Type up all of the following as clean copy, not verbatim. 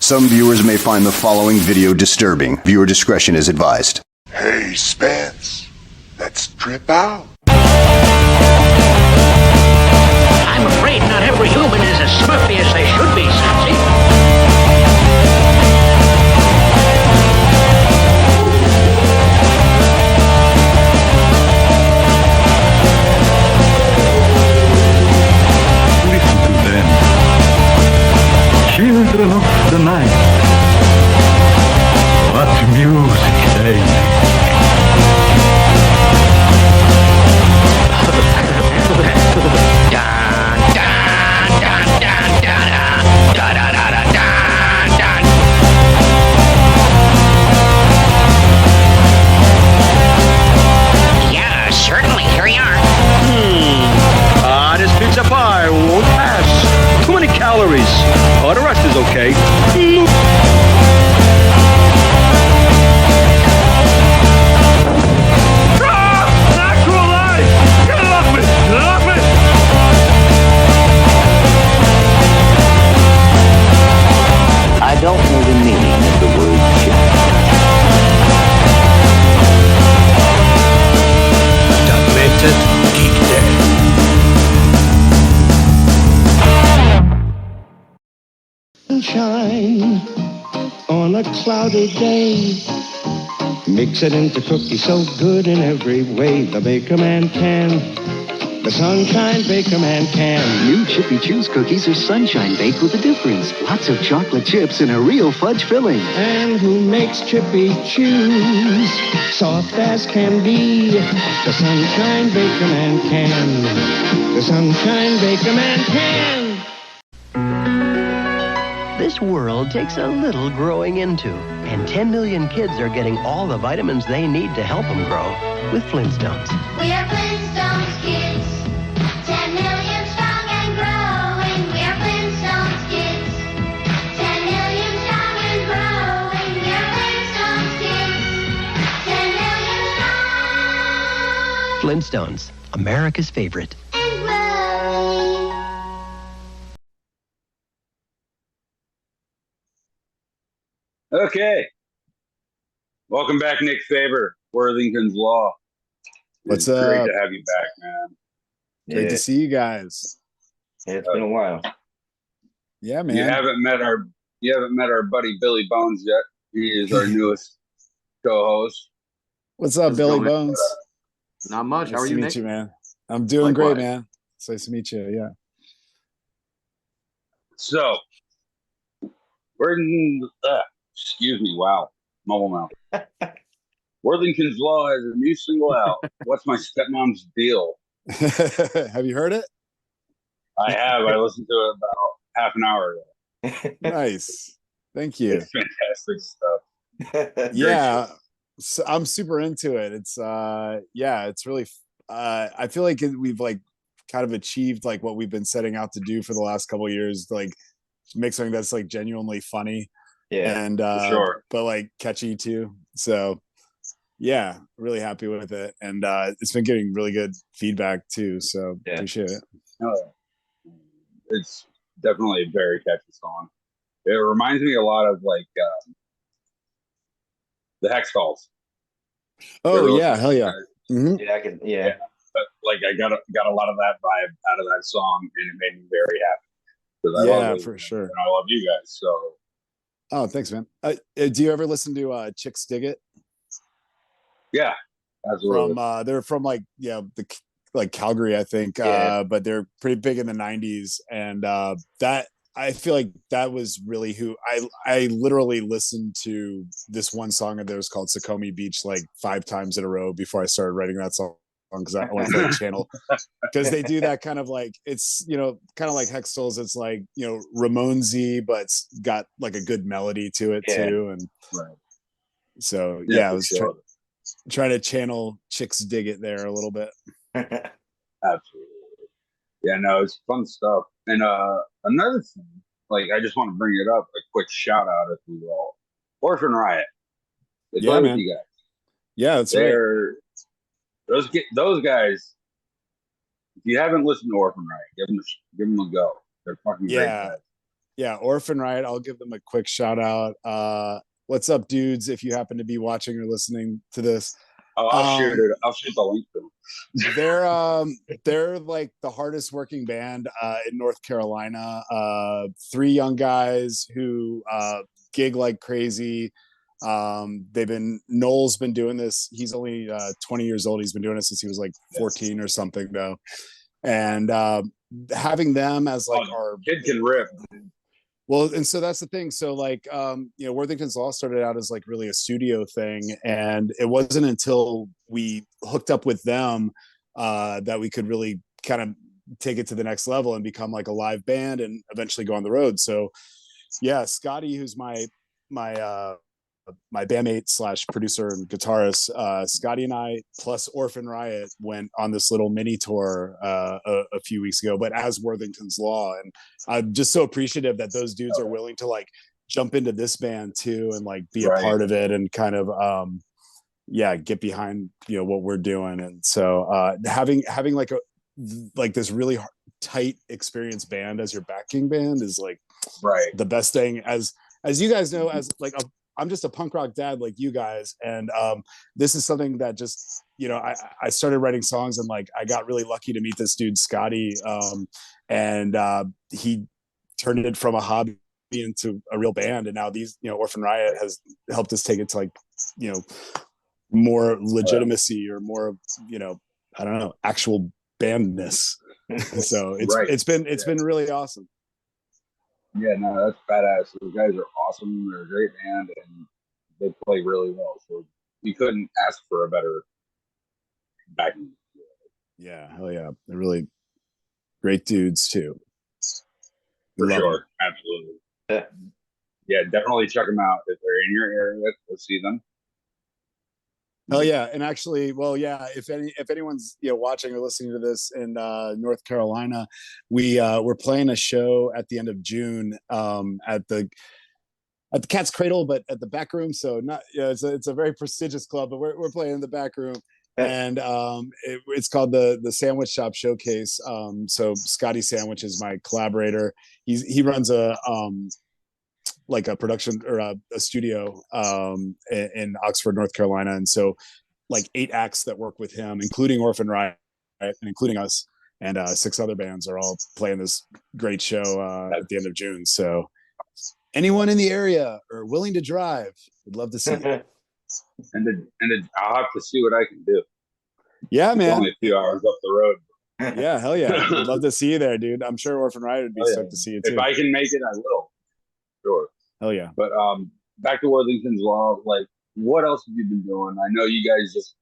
Some viewers may find the following video disturbing. Viewer discretion is advised. Hey, Spence, let's trip out. I'm afraid not every human is as smurfy as they should be, Sassy. Listen to them. Children of the night. What music they make. Yeah, certainly. Here we are. This pizza pie won't pass. Too many calories. Oh, the rest is okay. Natural light! Get it off me! Get it off me! I don't know the meaning of the word chip. Documented Geek Day. Sunshine on a cloudy day. Mix it into cookies so good in every way. The Baker Man can. The Sunshine Baker Man can. New Chippy Chews cookies are sunshine baked with a difference. Lots of chocolate chips and a real fudge filling. And who makes Chippy Chews soft as can be? The Sunshine Baker Man can. The Sunshine Baker Man can. This world takes a little growing into, and 10 million kids are getting all the vitamins they need to help them grow with Flintstones. We are Flintstones kids, 10 million strong and growing. We are Flintstones kids, 10 million strong and growing. We are Flintstones kids, 10 million strong. Flintstones, America's favorite. And growing. Okay. Welcome back, Nick Faber, Worthington's Law. What's It's up? Great to have you back, man. Great to see you guys. Yeah, it's been a while. Yeah, man. You haven't met our buddy Billy Bones yet. He is our newest co-host. What's up, Billy Bones? Not much. How are Nice you, to Nick? meet you, man. I'm doing Likewise. great, man. It's nice to meet you. Yeah. So, excuse me, wow, mobile mouth. Worthington's Law has a new single out. What's my stepmom's deal? Have you heard it? I have. I listened to it about half an hour ago. Nice. Thank you. It's fantastic stuff. Yeah. So I'm super into it. It's it's really I feel like we've like kind of achieved like what we've been setting out to do for the last couple of years, like make something that's like genuinely funny. Yeah, and sure. But like catchy too. So yeah, really happy with it. And it's been getting really good feedback too. So appreciate it. It's definitely a very catchy song. It reminds me a lot of like the Hex Calls. Oh yeah, hell yeah. Mm-hmm. Yeah, I can. Yeah. But like I got a lot of that vibe out of that song, and it made me very happy. Because I love it, for sure. And I love you guys. So. Oh, thanks, man. Do you ever listen to Chicks Dig It? Yeah, absolutely. They're from like like Calgary, I think. But they're pretty big in the '90s, and that I feel like that was really who I literally listened to this one song of theirs called Sukhumi Beach like 5 times in a row before I started writing that song because I want to play the channel because they do that kind of like it's kind of like Hextals. It's like Ramonesy, but it's got like a good melody to it too, and so I was trying to channel Chicks Dig It there a little bit. Absolutely. Yeah, no, it's fun stuff. And another thing, like I just want to bring it up, a quick shout out, if you will. Orphan Riot. They play with you guys. Yeah, that's right. Those guys. If you haven't listened to Orphan Riot, give them a go. They're fucking great guys. Yeah, Orphan Riot. I'll give them a quick shout out. What's up, dudes? If you happen to be watching or listening to this, Oh, I'll shoot it. I'll shoot the link to them. they're like the hardest working band in North Carolina. Three young guys who gig like crazy. Noel's been doing this. He's only 20 years old. He's been doing it since he was like 14 or something though. And having them as like our kid can rip. Well, and so that's the thing. So like, Worthington's Law started out as like really a studio thing. And it wasn't until we hooked up with them that we could really kind of take it to the next level and become like a live band and eventually go on the road. So yeah, Scotty, who's my bandmate / producer and guitarist, Scotty and I plus Orphan Riot went on this little mini tour a few weeks ago, but as Worthington's Law. And I'm just so appreciative that those dudes are willing to like jump into this band too and like be a part of it and kind of get behind what we're doing. And so having like this really tight experienced band as your backing band is like the best thing. As you guys know, as like I'm just a punk rock dad like you guys, and this is something that just I started writing songs and like I got really lucky to meet this dude Scotty, and he turned it from a hobby into a real band, and now these Orphan Riot has helped us take it to like more legitimacy or more I don't know, actual bandness. So it's been really awesome. Yeah, no, that's badass. Those guys are awesome. They're a great band, and they play really well. So you couldn't ask for a better backing. Yeah, hell yeah. They're really great dudes, too. For sure. Absolutely. Yeah, definitely check them out. If they're in your area, go see them. Oh yeah, and actually, well, yeah. If anyone's watching or listening to this in North Carolina, we're playing a show at the end of June at the Cat's Cradle, but at the back room. So not it's a very prestigious club, but we're playing in the back room, and it's called the Sandwich Shop Showcase. So Scotty Sandwich is my collaborator. He runs a like a production or a studio in Oxford, North Carolina. And so like 8 acts that work with him, including Orphan Riot and including us and 6 other bands are all playing this great show at the end of June. So anyone in the area or willing to drive, would love to see it. and I'll have to see what I can do. Yeah, man. It's only a few hours up the road. Yeah, hell yeah. I'd love to see you there, dude. I'm sure Orphan Riot would be stoked to see you too. If I can make it, I will. Sure. Hell yeah. But back to Worthington's Law, like what else have you been doing? I know you guys just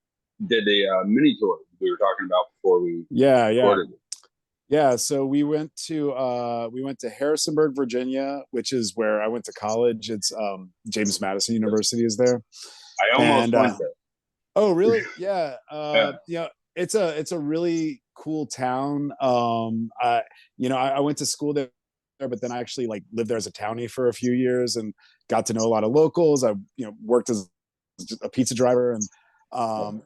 did a mini tour we were talking about before we recorded. Yeah, so we went to Harrisonburg, Virginia, which is where I went to college. It's James Madison University is there. I almost went there. Oh, really? Yeah. It's a really cool town. I went to school there, but then I actually like lived there as a townie for a few years and got to know a lot of locals. I worked as a pizza driver, and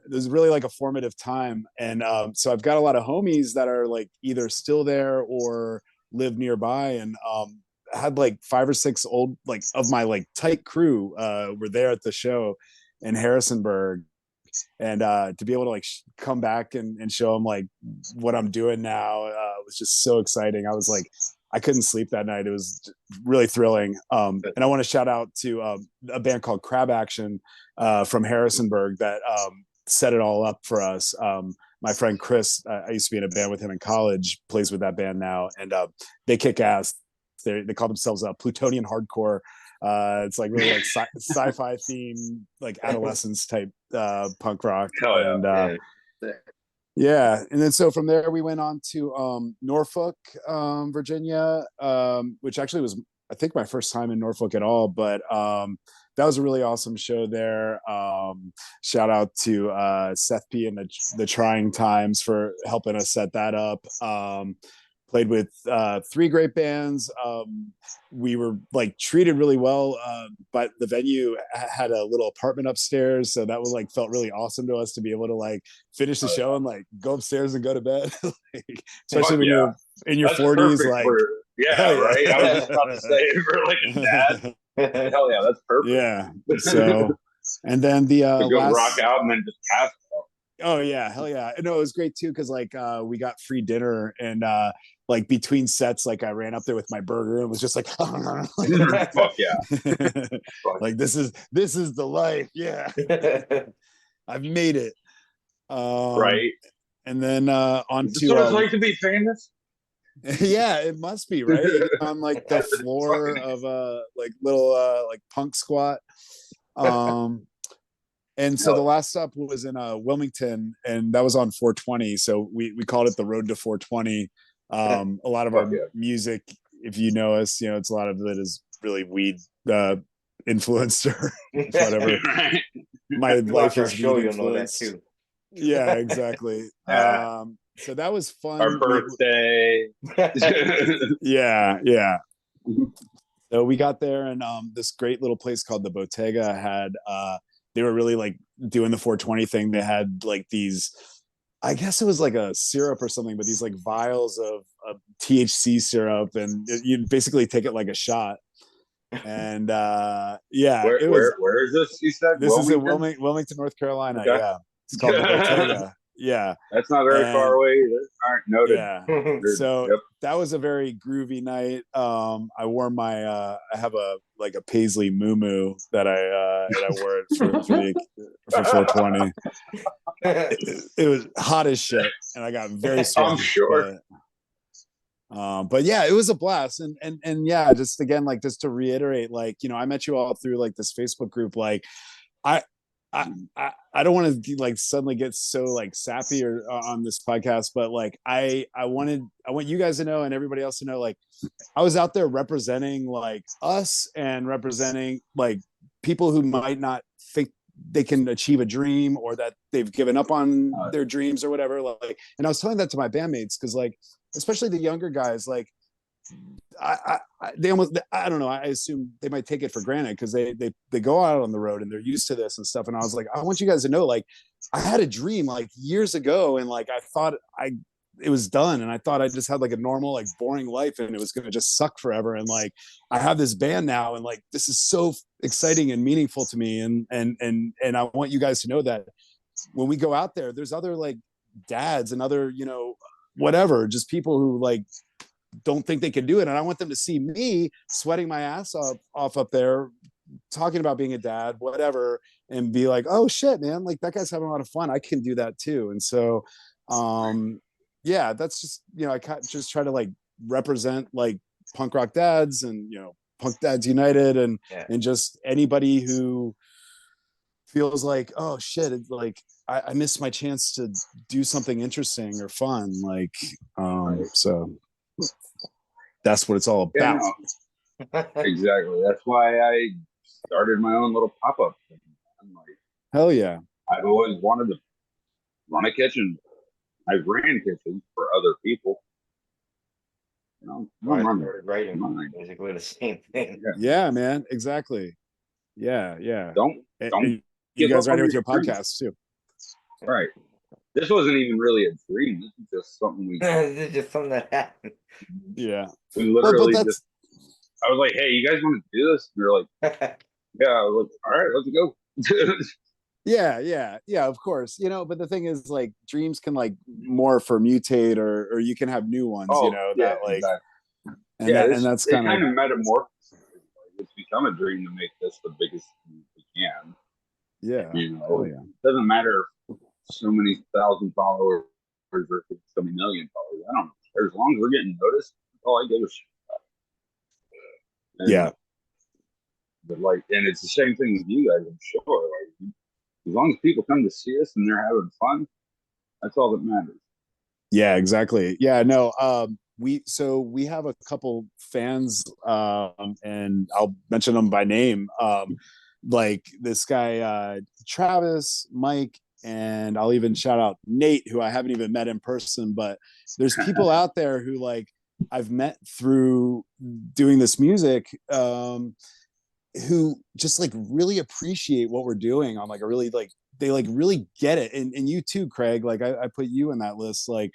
it was really like a formative time. And so I've got a lot of homies that are like either still there or live nearby, and had like 5 or 6 old like of my like tight crew were there at the show in Harrisonburg. And to be able to like come back and show them like what I'm doing now was just so exciting. I was like, I couldn't sleep that night. It was really thrilling. And I want to shout out to a band called Crab Action from Harrisonburg that set it all up for us. My friend Chris, I used to be in a band with him in college, plays with that band now, and they kick ass. They call themselves Plutonian Hardcore. It's like really like sci-fi theme, like adolescence type punk rock. And yeah, and then so from there we went on to Norfolk, Virginia, which actually was I think my first time in Norfolk at all, but that was a really awesome show there. Shout out to Seth P and the Trying Times for helping us set that up. Played with 3 great bands. We were like treated really well, but the venue had a little apartment upstairs, so that was like felt really awesome to us to be able to like finish the show and like go upstairs and go to bed. Like, especially when you're in your 40s, like Yeah, Hell yeah. right. I was just about to say it for like a dad. Hell yeah, that's perfect. Yeah. So, and then the To go last rock out and then just pass out. Oh yeah, hell yeah. No, it was great too because like we got free dinner and like between sets, like I ran up there with my burger and was just like, Fuck yeah. like this is the life. Yeah, I've made it. Right. And then on Is this to what it's like to be famous? yeah, it must be right. You get on like the floor of a like little like punk squat. And so the last stop was in Wilmington, and that was on 420. So we called it the Road to 420. A lot of our music, if you know us, you know it's a lot of it is really weed influenced or whatever. My life is weed influenced. Too. Yeah, exactly. So that was fun. Our birthday. Yeah. So we got there, and this great little place called the Bottega had. They were really like doing the 420 thing. They had like these, I guess it was like a syrup or something, but these like vials of THC syrup, and you basically take it like a shot. And yeah, where is this? You said this is in Wilmington, North Carolina. Okay. Yeah, it's called the Bottega. Yeah, that's not very far away either. All right, noted. Yeah, so that was a very groovy night. I wore my I have a paisley muumuu that I wore it for 420. It was hot as shit, and I got very sweaty. I'm sure. But yeah, it was a blast, and yeah, just again, like just to reiterate, like I met you all through like this Facebook group. Like I don't want to like suddenly get so like sappy or on this podcast, but like I want you guys to know and everybody else to know, like I was out there representing like us and representing like people who might not think they can achieve a dream or that they've given up on their dreams or whatever. Like, and I was telling that to my bandmates because like, especially the younger guys, like they almost, I don't know, I assume they might take it for granted because they go out on the road and they're used to this and stuff. And I was like, I want you guys to know, like I had a dream like years ago and like I thought it was done, and I thought I just had like a normal like boring life and it was going to just suck forever, and like I have this band now and like this is so exciting and meaningful to me, and I want you guys to know that when we go out there, there's other like dads and other whatever, just people who like don't think they can do it, and I want them to see me sweating my ass off up there talking about being a dad, whatever, and be like, oh shit, man, like that guy's having a lot of fun, I can do that too. And so yeah, that's just I just try to like represent like punk rock dads and Punk Dads United and just anybody who feels like, oh shit, it's like I missed my chance to do something interesting or fun, like so that's what it's all about. Exactly. That's why I started my own little pop-up thing. I'm like, hell yeah. I've always wanted to run a kitchen. I ran kitchens for other people. I started writing basically the same thing. Yeah, man, exactly. Yeah. Don't you guys right here with your podcast too. Right. This wasn't even really a dream. This is just something we. This is just something that happened. Yeah. We literally just. I was like, "Hey, you guys want to do this?" And they're like, "Yeah." I was like, "All right, let's go." Yeah, of course. But the thing is, like, dreams can like morph or mutate, or you can have new ones. That like, exactly. and that's kind of metamorphosis. It's become a dream to make this the biggest thing we can. Yeah. It doesn't matter if so many thousand followers or so many million followers. I don't care. As long as we're getting noticed, that's all I give a shit about. Yeah. But like, and it's the same thing with you guys, I'm sure. Like, as long as people come to see us and they're having fun, that's all that matters. Yeah, exactly. Yeah, no. We have a couple fans, and I'll mention them by name. Like this guy, Travis, Mike, and I'll even shout out Nate, who I haven't even met in person, but there's people out there who like I've met through doing this music, who just like really appreciate what we're doing on like a really like, they like really get it. And you too, Craig, like I put you in that list. Like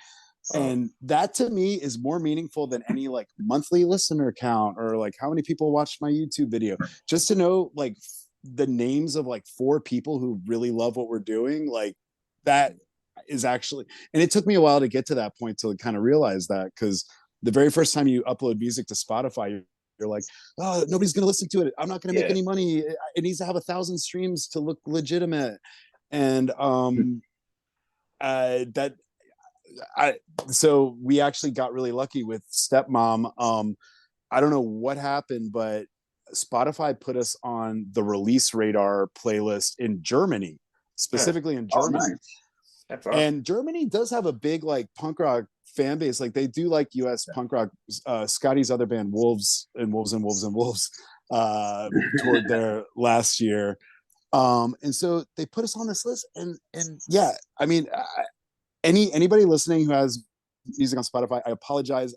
And that to me is more meaningful than any like monthly listener count or like how many people watched my YouTube video. Just to know like the names of like 4 people who really love what we're doing, like that is actually, and it took me a while to get to that point to kind of realize that, because the very first time you upload music to Spotify, you're like, oh, nobody's going to listen to it. I'm not going to make any money. It needs to have 1,000 streams to look legitimate. And so we actually got really lucky with Stepmom. I don't know what happened, but Spotify put us on the release radar playlist in Germany, specifically in Germany. Oh, nice. That's awesome. And Germany does have a big like punk rock fan base. Like they do like US punk rock. Scotty's other band, Wolves toured there last year. And so they put us on this list, and yeah, I mean, anybody listening who has music on Spotify, I apologize.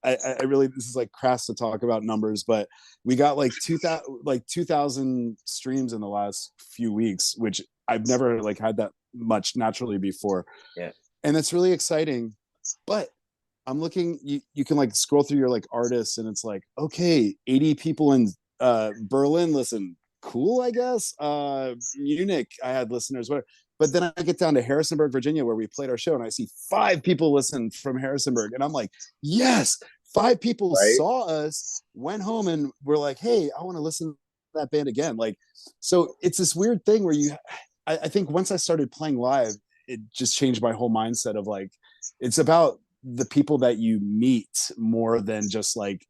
I really, this is like crass to talk about numbers, but we got like 2,000 streams in the last few weeks, which I've never like had that much naturally before. Yeah. And that's really exciting. But I'm looking, you can like scroll through your like artists, and it's like, okay, 80 people in Berlin listen. Cool, I guess. Munich, I had listeners, whatever. But then I get down to Harrisonburg, Virginia, where we played our show, and I see 5 people listen from Harrisonburg. And I'm like, yes, 5 people saw us, went home, and were like, hey, I want to listen to that band again. Like, so it's this weird thing where I think once I started playing live, it just changed my whole mindset of like, it's about the people that you meet more than just like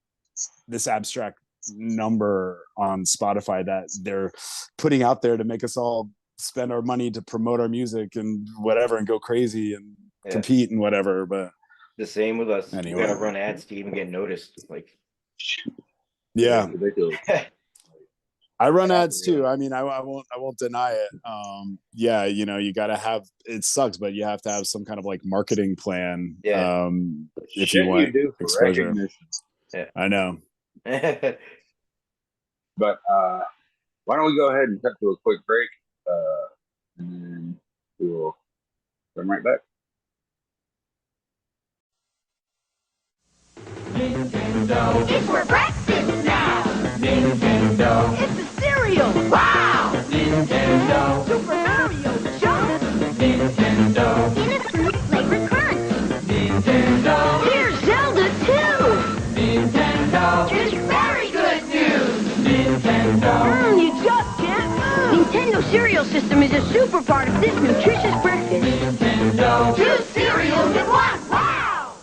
this abstract number on Spotify that they're putting out there to make us all spend our money to promote our music and whatever and go crazy and compete and whatever. But the same with us. Anyway. We gotta run ads to even get noticed. Like, yeah, I run ads too. I mean, I won't deny it. Yeah, you know, you gotta have, it sucks, but you have to have some kind of like marketing plan. Yeah. If you want exposure. Yeah. I know. But why don't we go ahead and cut to a quick break, and then we will come right back. Nintendo. It's for breakfast now. Nintendo. It's a cereal. Wow. Nintendo. Super Mario Jump. Nintendo. In a fruit flavored crunch. Nintendo. Here's Zelda too. Nintendo. It's very good news. Nintendo. You just can't move. Nintendo cereal system is a super part of this nutritious breakfast. Nintendo. 2 cereals in 1. Wow.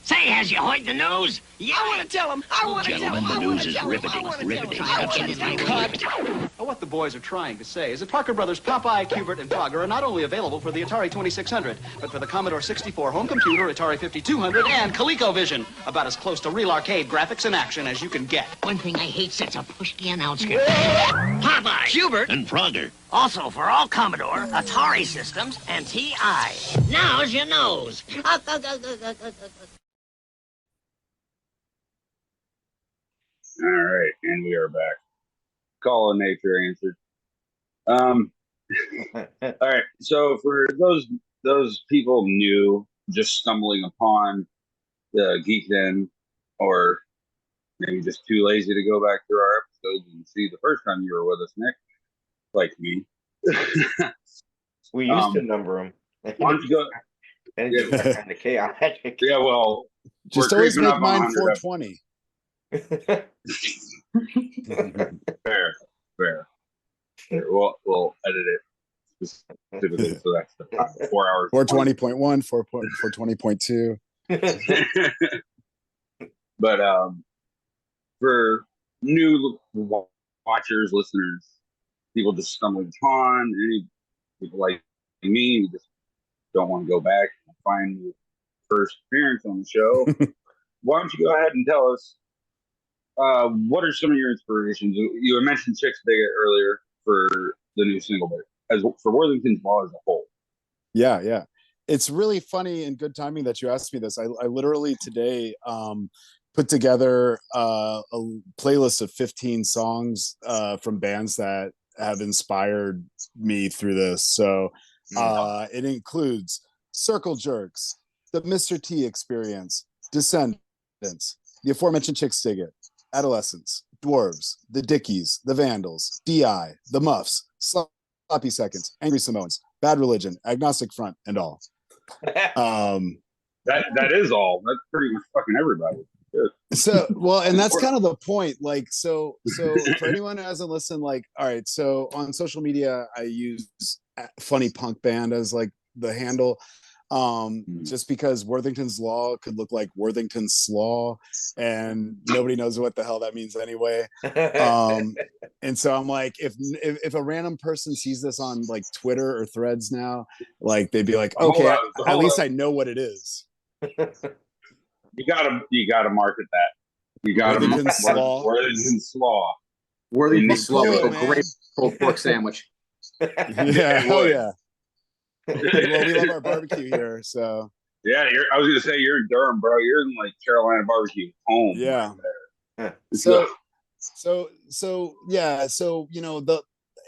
Say, has you heard the news? Yeah, I want to tell him. I want to tell him. Gentlemen, the news is riveting. Riveting. Absolutely riveting. What the boys are trying to say is that Parker Brothers Popeye, Cubert, and Frogger are not only available for the Atari 2600, but for the Commodore 64 home computer, Atari 5200, and ColecoVision. About as close to real arcade graphics and action as you can get. One thing I hate such a pushy announcement. Popeye, Cubert, and Frogger. Also for all Commodore, Atari systems, and TI. Now's your nose. All right, and we are back. Call of nature answered. All right, so for those people new, just stumbling upon the Geek Den, or maybe just too lazy to go back through our episodes and see the first time you were with us, Nick, like me. We used to number them. Why don't you go? And it's just kind of chaotic. Yeah, well, just always make mine 420. Fair. We'll edit it specifically so that's the 4 hours. 420.1, 420.2. But for new watchers, listeners, people just stumbling upon, any people like me who just don't want to go back and find your first appearance on the show, why don't you go ahead and tell us what are some of your inspirations? You had mentioned Chicks Bigot earlier for the new single, but as for Worthington's Law as a whole. Yeah. It's really funny and good timing that you asked me this. I literally today put together a playlist of 15 songs from bands that have inspired me through this. So It includes Circle Jerks, the Mr. T Experience, Descendants, the aforementioned Chick Stiggit, Adolescents, Dwarves, the Dickies, the Vandals, DI, the Muffs, Sloppy Seconds, Angry Samoans, Bad Religion, Agnostic Front, and all. That is all. That's pretty much fucking everybody. Good. So well, and that's kind of the point. Like, so for anyone who hasn't listened, like, all right, so on social media, I use Funny Punk Band as like the handle. Just because Worthington's Law could look like Worthington's Slaw, and nobody knows what the hell that means anyway. And so I'm like, if a random person sees this on like Twitter or Threads now, like they'd be like, okay, at least I know what it is. You gotta market that. You gotta Worthington's Slaw. Worthington's Slaw. Worthington's Slaw with Cool, a man. great pulled pork sandwich. Yeah, hell yeah. Well, we love our barbecue here, so yeah. I was gonna say you're in Durham, bro. You're in like Carolina barbecue home. Yeah. Right So yeah. So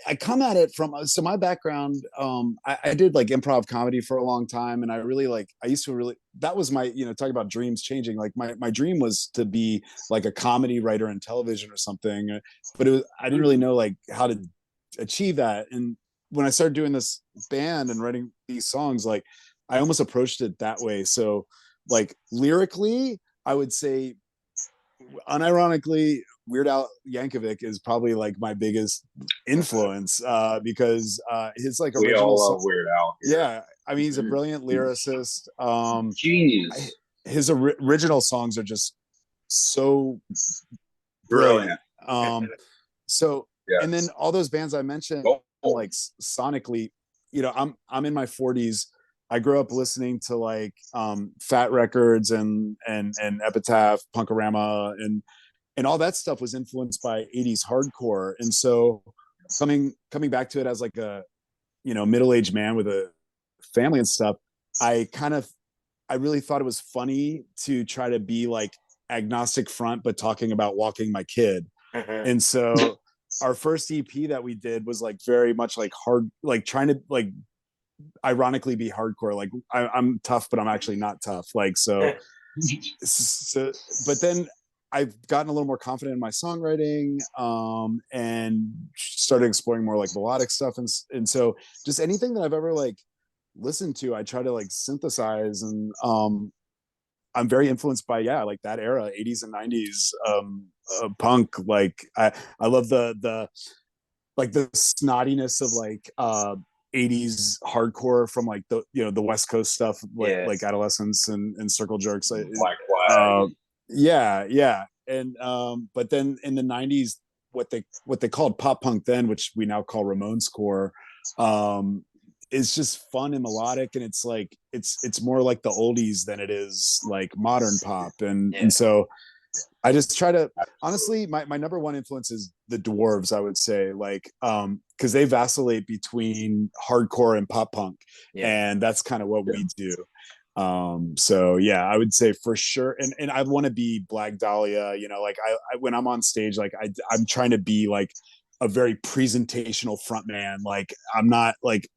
I come at it from my background. I did like improv comedy for a long time, and I used to really, that was my, talking about dreams changing. Like my dream was to be like a comedy writer in television or something, but I didn't really know like how to achieve that. And when I started doing this band and writing these songs, like I almost approached it that way. So like lyrically, I would say unironically, Weird Al Yankovic is probably like my biggest influence because his like original. We all love Weird Al. Yeah, I mean he's a brilliant lyricist. Genius. His original songs are just so brilliant. So yes. And then all those bands I mentioned, like sonically, I'm in my 40s. I grew up listening to like Fat Records and Epitaph, Punkorama, and all that stuff was influenced by 80s hardcore. And so coming back to it as like a middle-aged man with a family and stuff, I really thought it was funny to try to be like Agnostic Front but talking about walking my kid. And so our first EP that we did was like very much like hard, like trying to like ironically be hardcore. Like I'm tough, but I'm actually not tough. Like, so, but then I've gotten a little more confident in my songwriting, and started exploring more like melodic stuff. And so just anything that I've ever like listened to, I try to like synthesize, and I'm very influenced by, like that era, 80s and 90s, punk. Like I love the like the snottiness of like 80s hardcore from like the West Coast stuff, like Adolescents and Circle Jerks. Black Flag. Yeah. And but then in the 90s, what they called pop punk then, which we now call Ramones core, is just fun and melodic, and it's like it's more like the oldies than it is like modern pop. And so I just try to, honestly, my number one influence is the Dwarves, I would say, like because they vacillate between hardcore and pop punk, and that's kind of what we do. So yeah, I would say for sure, and I want to be Black Dahlia, like I when I'm on stage, like I'm trying to be like a very presentational frontman. Like I'm not like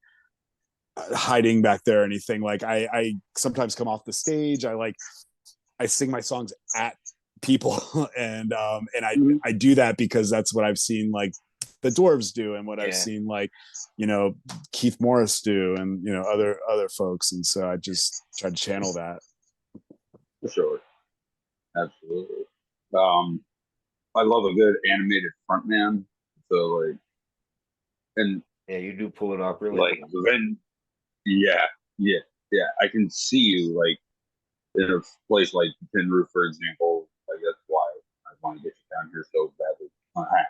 hiding back there or anything. Like I sometimes come off the stage, I sing my songs at people, and I do that because that's what I've seen like the Dwarves do, and what I've seen like Keith Morris do, and other folks, and so I just try to channel that. For sure, absolutely. I love a good animated frontman. So like, and you do pull it off really like well. then I can see you like in a place like Tin Roof, for example. Like that's why I want to get you down here so badly.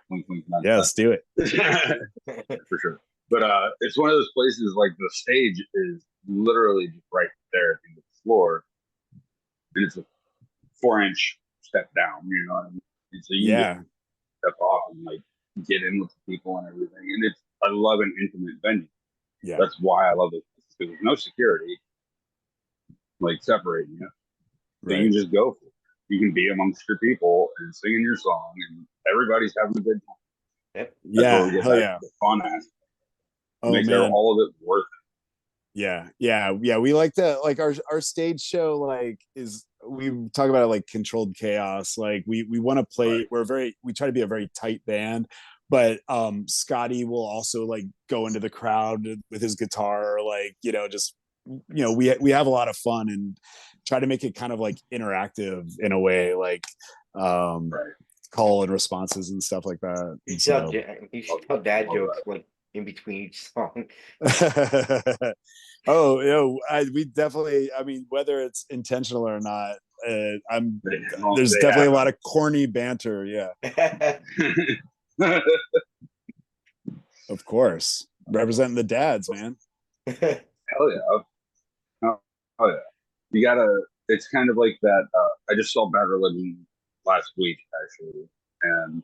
Wink, wink, yeah, let's do it. For sure. But it's one of those places like the stage is literally just right there at the end of the floor, and it's a 4-inch step down. You know what I mean? And so you just step off and like get in with the people and everything. And I love an intimate venue. Yeah, that's why I love it. Because there's no security like separating you, so you can just go for it. You can be amongst your people and singing your song, and everybody's having a good time. Yep. Yeah, hell yeah. The fun aspect. Oh Makes man, all of it worth Yeah. We like to like our stage show like is we talk about it like controlled chaos. Like we want to play. We try to be a very tight band, but Scotty will also like go into the crowd with his guitar, like just we have a lot of fun and try to make it kind of like interactive in a way, like call and responses and stuff like that. You And should so tell dad jokes like in between each song. we definitely. I mean, whether it's intentional or not, there's They definitely a have lot of corny banter. Yeah, of course, representing the dads, man. Hell yeah. Oh yeah. You gotta. It's kind of like that. I just saw Bad Religion last week actually, and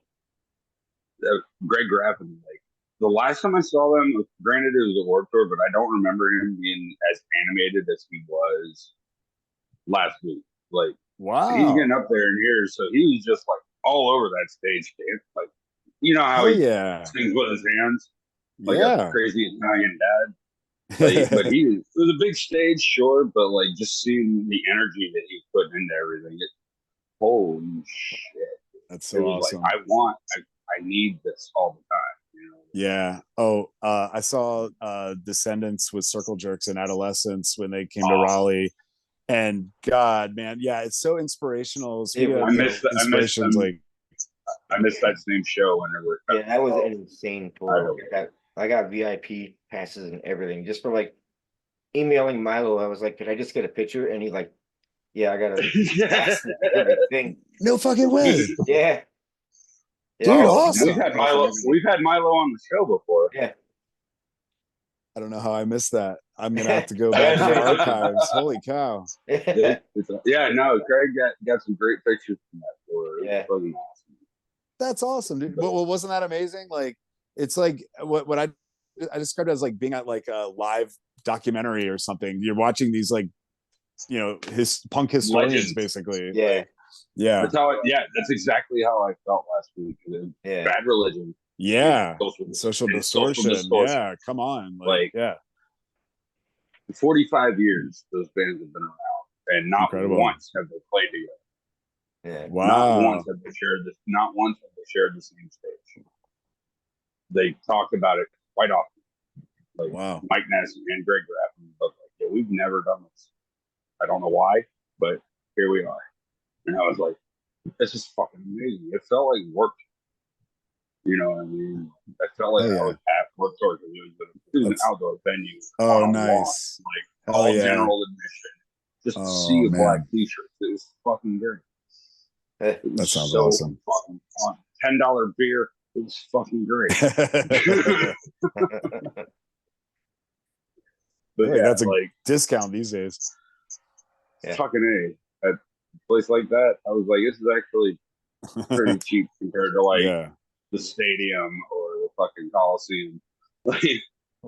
Greg Graffin. Like the last time I saw them, granted it was a Warped Tour, but I don't remember him being as animated as he was last week. Like, he's Wow. getting up there in years, so he was just like all over that stage, dude. Like, you know how Hell he yeah. sings with his hands, like a Yeah. crazy Italian dad. Like, but it was a big stage, sure, but like just seeing the energy that he's putting into everything, holy shit! That's It so was awesome. like I need this all the time. Yeah. Oh, I saw Descendants with Circle Jerks in Adolescence when they came to Awesome. Raleigh. And God, man, yeah, it's so inspirational. Speaking of inspirations, like I missed that same show whenever. Yeah, that was an insane tour. I got VIP passes and everything just for like emailing Milo. I was like, could I just get a picture? And he's like, yeah, I got a pass and everything. No fucking way. Yeah. Dude, awesome. We've had Milo on the show before. Yeah. I don't know how I missed that. I'm gonna have to go back to the archives. Holy cow. Yeah, no, Craig got some great pictures from that tour. Yeah. It was fucking awesome. That's awesome, dude. Well, wasn't that amazing? Like, it's like what I described it as like being at like a live documentary or something. You're watching these like, his punk historians, Legends. basically. Yeah. Like, yeah. That's exactly how I felt last week. Yeah. Bad Religion. Yeah. Social distortion. Yeah. Come on. Like, yeah. 45 years those bands have been around, and not Incredible. once have they played together. Yeah. Wow. Not once have they shared the same stage. They talked about it quite often. Like wow. Mike Ness and Greg Graffin both like, yeah, we've never done this. I don't know why, but here we are. And I was like, this is fucking amazing. It felt like work. You know what I mean? I felt like I was at Work Tour. It was an outdoor venue. Oh, on a nice. lawn, like all general admission. Just a sea of black t-shirts. It was fucking great. That sounds awesome. Fucking fun. $10 beer. It was fucking great. But yeah, that's a like discount these days. Fucking A. At a place like that, I was like, this is actually pretty cheap compared to like the stadium or the fucking Coliseum. Like,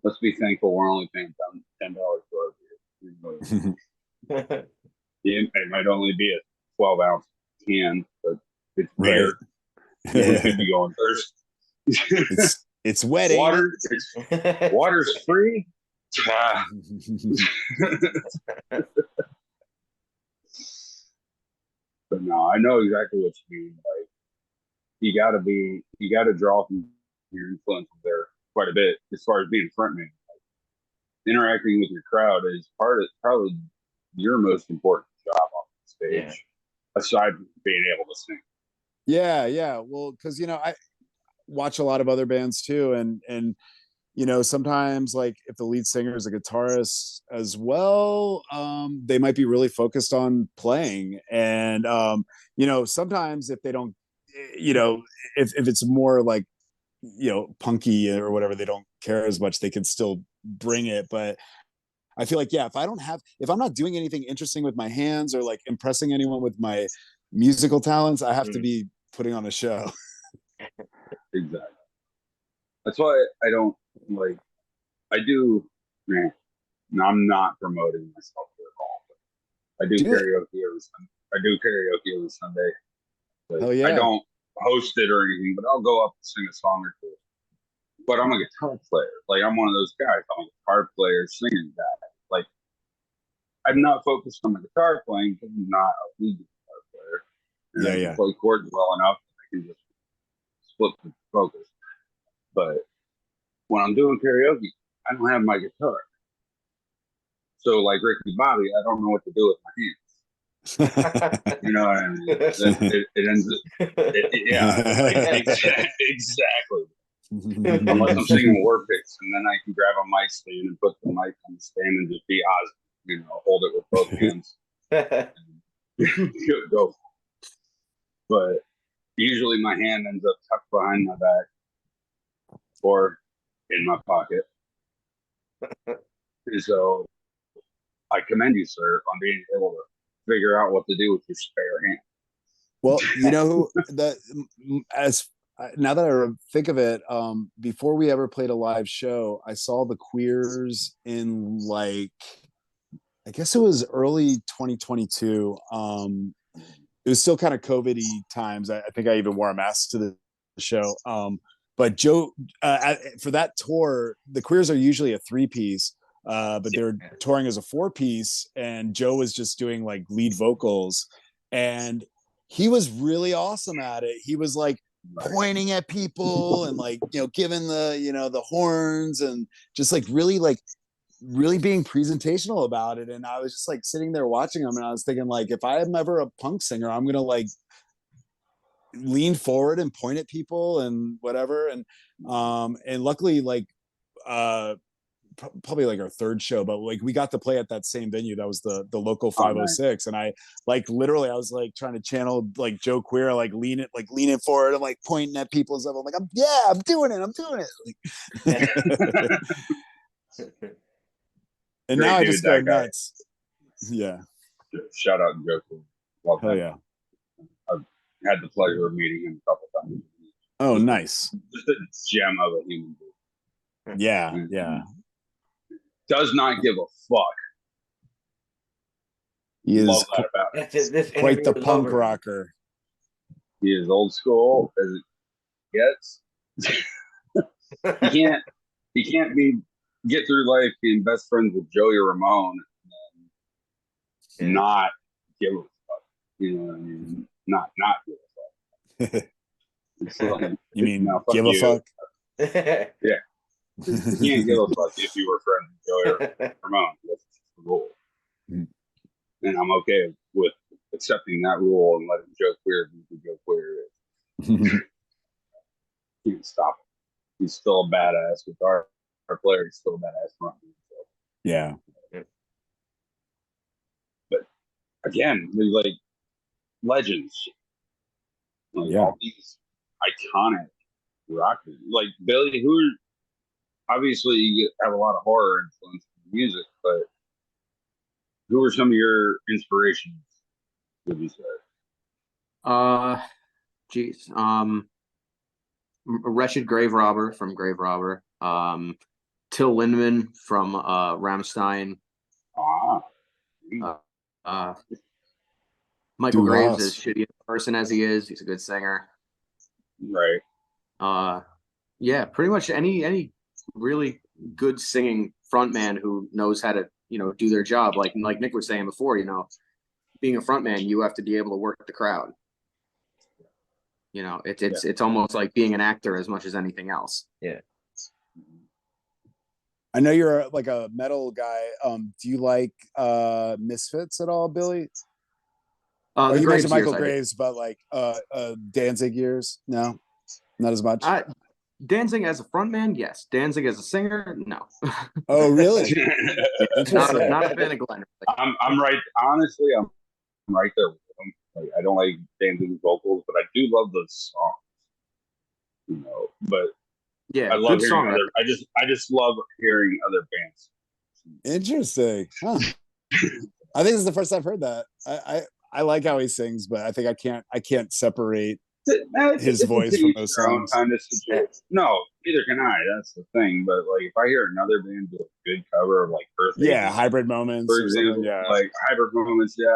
let's be thankful we're only paying $10 for our beer. It might only be a 12-ounce can, but it's beer. You could be going first. It's wet. Water's free. But no, I know exactly what you mean. Like, you gotta draw from your influences there quite a bit as far as being a frontman. Like, interacting with your crowd is probably your most important job on the stage, aside from being able to sing. Yeah. Well, because I watch a lot of other bands too, and sometimes like if the lead singer is a guitarist as well, they might be really focused on playing, and sometimes if they don't, if it's more like punky or whatever, they don't care as much, they can still bring it. But I feel like if I'm not doing anything interesting with my hands or like impressing anyone with my musical talents, I have to be putting on a show. Exactly. That's why I don't like. I do. Man, I'm not promoting myself here at all. But I do karaoke every Sunday. I do karaoke every Sunday. Like, hell yeah. I don't host it or anything, but I'll go up and sing a song or two. But I'm a guitar player. Like, I'm one of those guys. I'm a guitar player, singing guy. I'm not focused on my guitar playing because I'm not a lead guitar player. And I can play chords well enough that I can just split the focus. But when I'm doing karaoke, I don't have my guitar. So like Ricky Bobby, I don't know what to do with my hands. You know what I mean? It ends exactly. Unless I'm singing war picks, and then I can grab a mic stand and put the mic on the stand and just be Ozzy. You know, hold it with both hands. Go. But usually my hand ends up tucked behind my back or in my pocket. And so I commend you, sir, on being able to figure out what to do with your spare hand. Well, you know, now that I think of it, before we ever played a live show, I saw the Queers in like, I guess it was early 2022. It was still kind of COVID-y times. I think I even wore a mask to the show. But Joe, for that tour, the Queers are usually a 3-piece, but they're touring as a 4-piece, and Joe was just doing like lead vocals, and he was really awesome at it. He was like pointing at people and like, you know, giving the, you know, the horns and just like really being presentational about it. And I was just like sitting there watching him, and I was thinking, like, if I am ever a punk singer, I'm gonna like lean forward and point at people and whatever. And luckily, like probably like our third show, but like we got to play at that same venue. That was the local 506. And I like literally I was like trying to channel like Joe Queer, like leaning forward and like pointing at people and stuff. I'm like, I'm doing it. Like, and Great now I dude, just go that guy. nuts. Yeah. Shout out to Joe Queer. Love Hell him. yeah. I've had the pleasure of meeting him a couple times. Oh, nice. Just a gem of a human being. Yeah, yeah. Does not give a fuck. He is Love that about him. quite the punk rocker. He is old school as it gets. He can't get through life being best friends with Joey Ramone and not give a fuck. You know what I mean? Not give a fuck. It's like, You mean fuck give a you. fuck? Yeah. You can't give a fuck if you were friends with Joey Ramone. That's the rule. And I'm okay with accepting that rule and letting Joe Queer be who Joe Queer is. Can't stop him. He's still a badass guitar player. He's still a badass frontman. So. Yeah. But again, they're like legends. Like all these iconic rock, like Billy, who obviously you have a lot of horror influence in music, but who are some of your inspirations, would you say? Geez. Wretched Grave Robber from Grave Robber. Till Lindemann from Rammstein. Michael Graves, as shitty a person as he is, he's a good singer. Right. Yeah, pretty much any really good singing frontman who knows how to, you know, do their job. Like Nick was saying before, you know, being a frontman, you have to be able to work the crowd. You know, it's almost like being an actor as much as anything else. Yeah. I know you're like a metal guy. Do you like Misfits at all, Billy? You mentioned Michael Graves, but like Danzig years? No, not as much. Danzig as a frontman, yes. Danzig as a singer, no. Oh, really? not a fan of Glenn. I'm right. Honestly, I'm right there with him. Like, I don't like Danzig's vocals, but I do love those songs. You know, but yeah, I love hearing other. I just love hearing other bands. Interesting. Huh. I think this is the first I've heard that. I like how he sings, but I think I can't separate his voice from those songs. Kind of no, neither can I. That's the thing. But like, if I hear another band do a good cover of like Earth, Hybrid Moments, for example, like Hybrid Moments, like,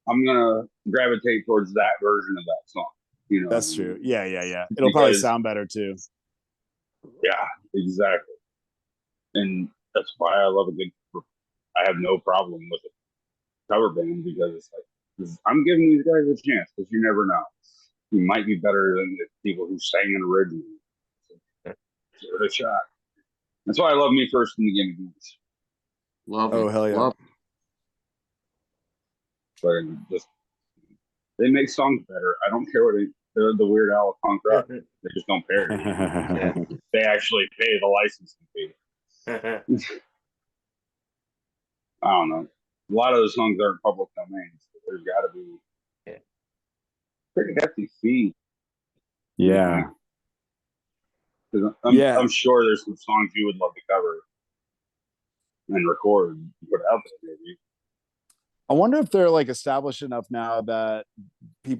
I'm gonna gravitate towards that version of that song. You know, that's true. Yeah. It'll probably sound better too. Yeah, exactly. And that's why I love a good I have no problem with a cover band because it's like I'm giving these guys a chance because you never know. You might be better than the people who sang it originally. So, give it a shot. That's why I love Me First and the Gimme Gimmes. Love Oh it. hell yeah! Love But just they make songs better. I don't care what they're the Weird Al punk rock. They just don't parody. They actually pay the licensing fee. I don't know. A lot of those songs are in public domain, so there's got to be pretty hefty fee. Yeah. I'm sure there's some songs you would love to cover and record and put out there, maybe. I wonder if they're like established enough now that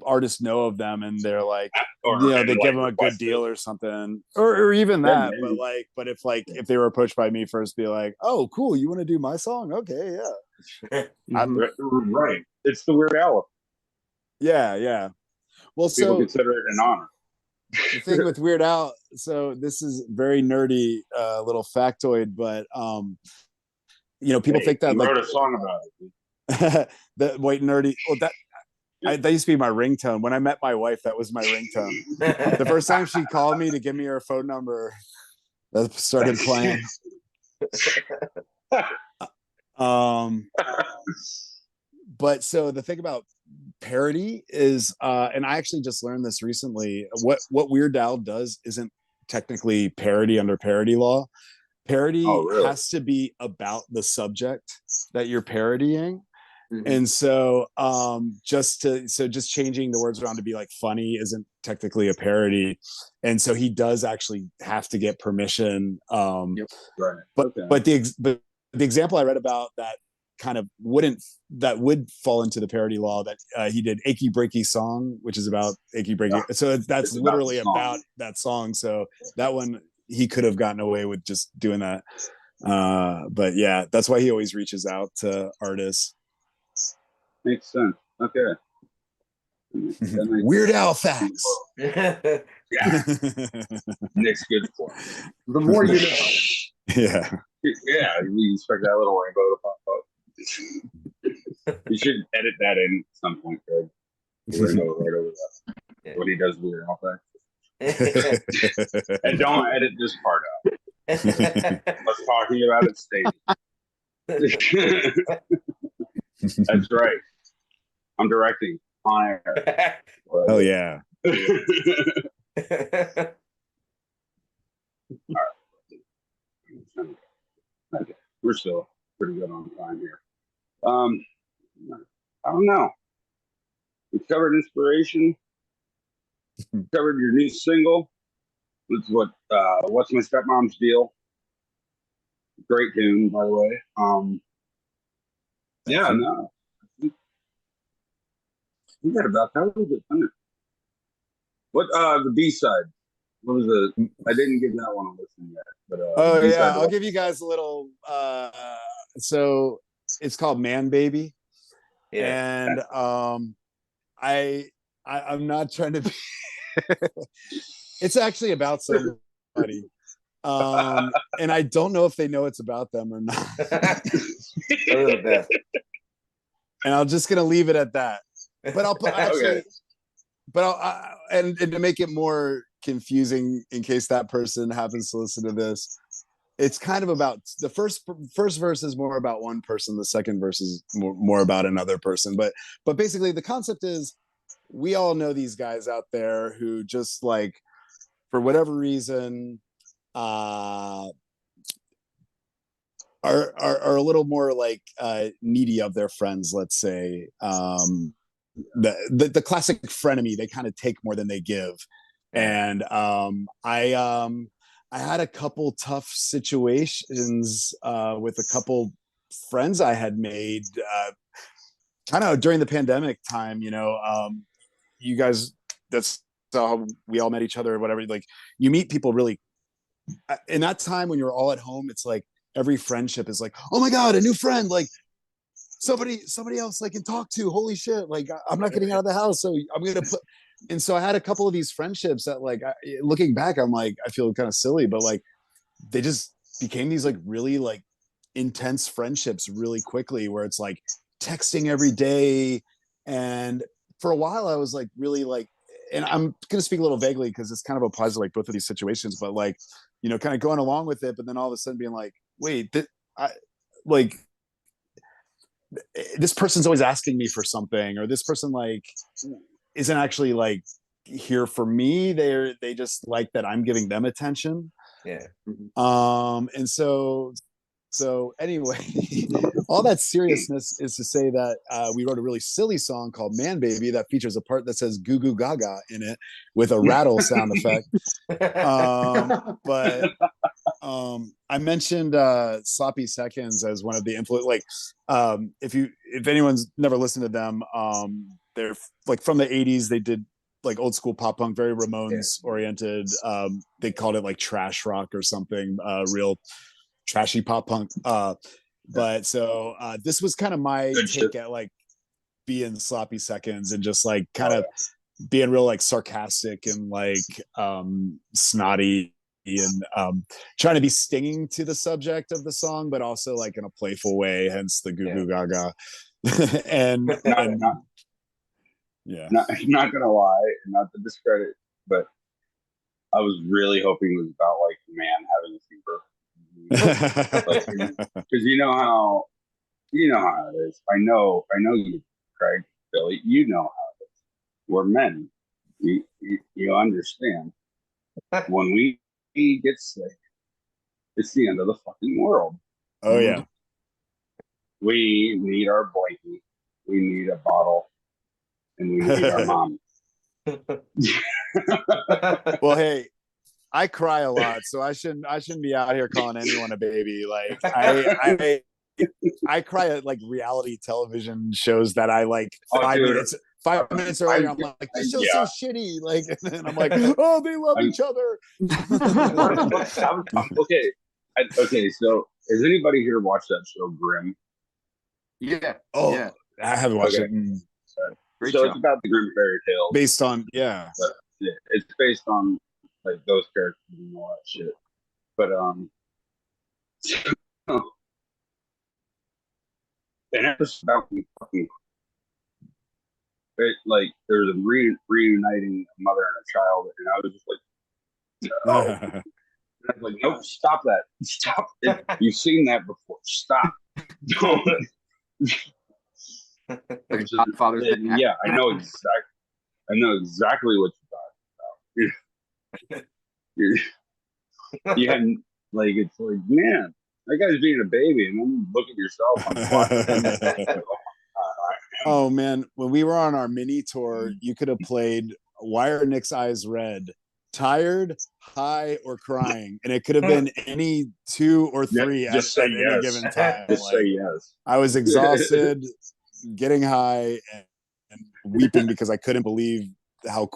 artists know of them and they're like, they give them a good deal or something, or even that. But if they were approached by Me First, be like, oh, cool, you want to do my song? Okay, yeah. Right. It's the Weird Al. Yeah. Well, people consider it an honor. The thing with Weird Al, so this is very nerdy, little factoid, but people think that wrote a song about it. The white nerdy. Well, that used to be my ringtone. When I met my wife, that was my ringtone. The first time she called me to give me her phone number, that started playing. But so the thing about parody is, and I actually just learned this recently. What Weird Al does isn't technically parody under parody law. Parody has to be about the subject that you're parodying. Mm-hmm. And so just changing the words around to be like funny isn't technically a parody. And so he does actually have to get permission. Right. But the example I read about that kind of would fall into the parody law that he did Achy Breaky Song, which is about Achy Breaky. Yeah. So that's literally about that song. So that one, he could have gotten away with just doing that. But yeah, that's why he always reaches out to artists. Makes sense. Okay. Weird Al facts. Yeah. Nick's good for it. The more you know. Yeah. Yeah, we expect that little rainbow to pop up. You should edit that in at some point, Greg. The rainbow right over that. Yeah. When he does Weird Al facts. And don't edit this part out. Let's talking about it stage. That's right. I'm directing on air. Oh yeah. All right. Okay. We're still pretty good on time here. I don't know. We covered inspiration. Covered your new single. It's what's my stepmom's deal. Great tune, by the way. Yeah, no. We got about that was it. What the B-side? What was the? I didn't give that one a listen yet. But yeah, I'll give you guys a little. So it's called Man Baby, and I'm not trying to be. It's actually about somebody, and I don't know if they know it's about them or not. And I'm just gonna leave it at that. But I'll put actually, and to make it more confusing in case that person happens to listen to this, it's kind of about the first verse is more about one person, the second verse is more about another person. But basically the concept is we all know these guys out there who just like for whatever reason are a little more like needy of their friends, let's say. The classic frenemy, they kind of take more than they give. And I had a couple tough situations with a couple friends I had made kind of during the pandemic time, you guys, that's how we all met each other or whatever. Like you meet people really in that time when you're all at home, it's like every friendship is like, oh my God, a new friend, like somebody else I can talk to. Holy shit. Like I'm not getting out of the house. So I'm going to put, and so I had a couple of these friendships that like, looking back, I'm like, I feel kind of silly, but like, they just became these like really like intense friendships really quickly, where it's like texting every day. And for a while I was like really like, and I'm going to speak a little vaguely because it's kind of applies to like both of these situations, but like, you know, kind of going along with it, but then all of a sudden being like, wait, like this person's always asking me for something, or this person like isn't actually like here for me. They just like that I'm giving them attention. Yeah. And so anyway, all that seriousness is to say that we wrote a really silly song called Man Baby that features a part that says goo goo gaga in it with a rattle sound effect. But I mentioned Sloppy Seconds as one of the influence. Like, if anyone's never listened to them, they're like from the 80s. They did like old school pop punk, very Ramones oriented. They called it like trash rock or something, real trashy pop punk. But so this was kind of my take at like being Sloppy Seconds and just like kind of being real like sarcastic and like snotty and trying to be stinging to the subject of the song, but also like in a playful way, hence the goo goo gaga. and yeah, not gonna lie, and not to discredit, but I was really hoping it was about like man having a fever. Like, because you know how it is. I know you, Craig, Billy. You know how it is. We're men. You understand. When we get sick, it's the end of the fucking world. Oh yeah. We need our blankie. We need a bottle, and we need our mom. Well, hey, I cry a lot, so I shouldn't be out here calling anyone a baby. Like I cry at like reality television shows that I like 5 minutes earlier. I'm like, this show's so shitty. Like, and I'm like, oh, they love each other. Okay. So, has anybody here watched that show Grimm? Yeah. Oh, yeah. I haven't watched it. So show. It's about the Grimm fairy tales, based on it's based on like those characters and all that shit. But and it's about fucking. Like there was a reuniting a mother and a child, and I was just like, no. I was like, nope, stop that. Stop it. You've seen that before. Stop. Don't. Yeah, I know exactly what you're talking about. You hadn't like it's like, man, that guy's being a baby, and then look at yourself. Oh man, when we were on our mini tour, you could have played Why Are Nick's Eyes Red? Tired, high, or crying, and it could have been any two or three at any given time. Just say yes. I was exhausted, getting high, and weeping because I couldn't believe how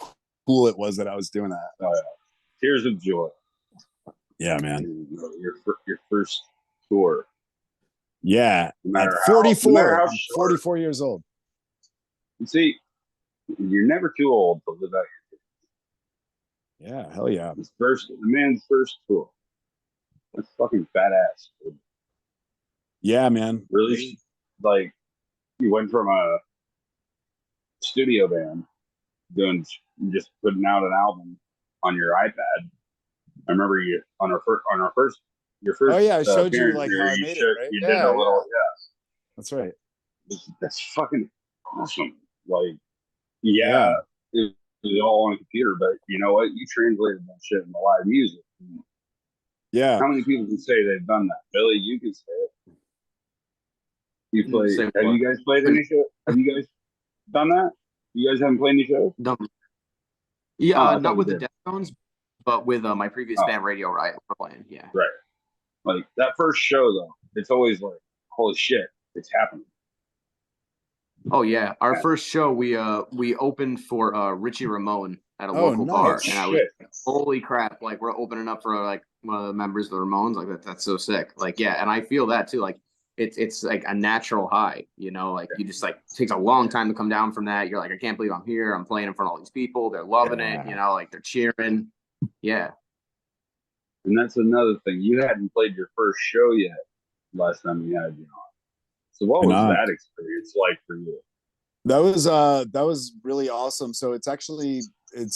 cool it was that I was doing that. Oh, yeah. Tears of joy. Yeah, man. Your first tour. Yeah, no at 44, 44 years old. You see, you're never too old to live out your Yeah, hell yeah. The man's first tour. That's fucking badass. Dude. Yeah, man. Really, like, you went from a studio band just putting out an album on your iPad. I remember you on our first. Oh yeah, I showed you like how I made it, right? You did a little, That's right. That's fucking awesome. Like, yeah. It was all on a computer, but you know what? You translated that shit into live music. Yeah. How many people can say they've done that? Billy, you can say it. You play. Have you guys played any show? Have you guys done that? You guys haven't played any shows? No. Yeah, not with the Deftones, but with my previous band, Radio Riot, we're playing. Yeah. Right. Like that first show, though, it's always like, holy shit, it's happening. Oh yeah, our first show we opened for Richie Ramone at a local bar, and I was like, holy crap! Like we're opening up for like one of the members of the Ramones. Like that's so sick. Like yeah, and I feel that too. Like it's like a natural high, you know. Like you just like it takes a long time to come down from that. You're like, I can't believe I'm here. I'm playing in front of all these people. They're loving it. You know, like they're cheering. Yeah. And that's another thing. You hadn't played your first show yet, last time we had you on. So what And was that experience like for you? that was really awesome. So it's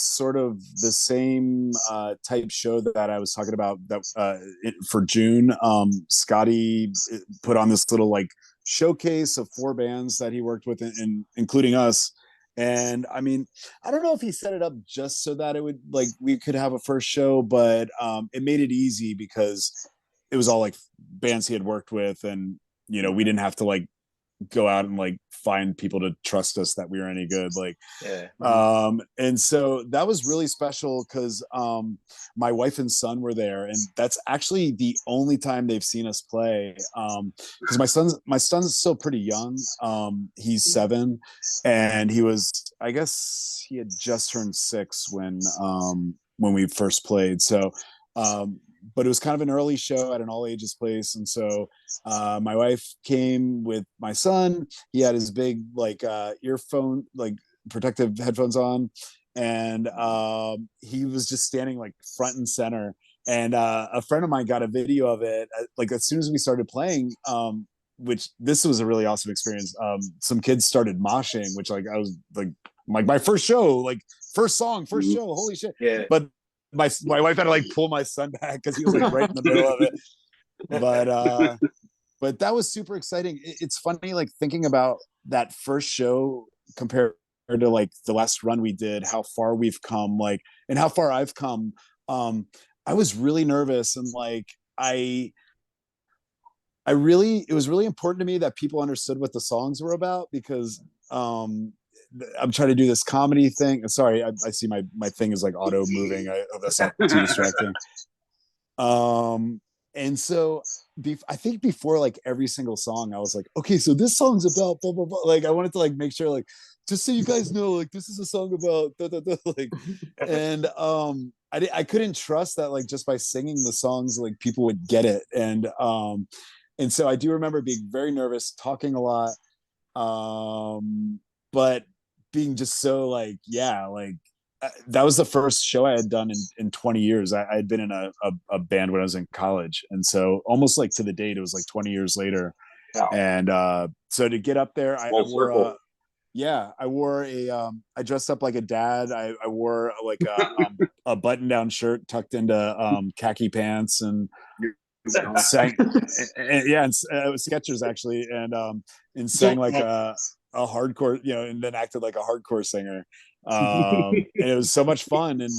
sort of the same type show that I was talking about for June. Scotty put on this little like showcase of 4 bands that he worked with, including us. And I mean, I don't know if he set it up just so that it would like we could have a first show, but it made it easy because it was all like bands he had worked with, and we didn't have to like go out and like find people to trust us that we were any good, like and so that was really special because my wife and son were there, and that's actually the only time they've seen us play, because my son's still pretty young. He's 7, and I guess he had just turned 6 when we first played. So but it was kind of an early show at an all ages place. And so my wife came with my son. He had his big like earphone, like protective headphones on. And he was just standing like front and center. And a friend of mine got a video of it. Like as soon as we started playing, which this was a really awesome experience. Some kids started moshing, which like I was like my first show, like first song, first show, holy shit. Yeah. But my wife had to like pull my son back because he was like right in the middle of it. But that was super exciting. It's funny like thinking about that first show compared to like the last run we did, how far we've come, like, and how far I've come. I was really nervous, and like it was really important to me that people understood what the songs were about, because I'm trying to do this comedy thing. Sorry, I see my thing is like auto moving. I hope that's not too distracting. And so I think before like every single song, I was like, okay, so this song's about blah blah blah. Like I wanted to like make sure, like, just so you guys know, like this is a song about da, da, da, like, and I couldn't trust that like just by singing the songs, like people would get it. And so I do remember being very nervous, talking a lot, but being just so like, yeah, like that was the first show I had done in 20 years. I had been in a band when I was in college. And so almost like to the date, it was like 20 years later. Wow. And so to get up there, I wore I dressed up like a dad. I wore like a button down shirt tucked into khaki pants, and sang, and it was Skechers actually. And sang like a hardcore, and then acted like a hardcore singer. And it was so much fun. And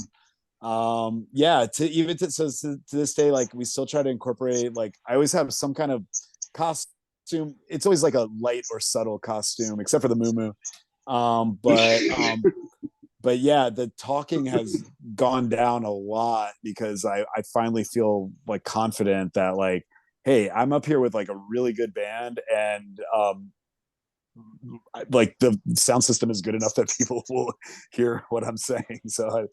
so to this day, like we still try to incorporate, like I always have some kind of costume. It's always like a light or subtle costume, except for the moo. But yeah, the talking has gone down a lot because I finally feel like confident that like, hey, I'm up here with like a really good band, and like the sound system is good enough that people will hear what I'm saying. So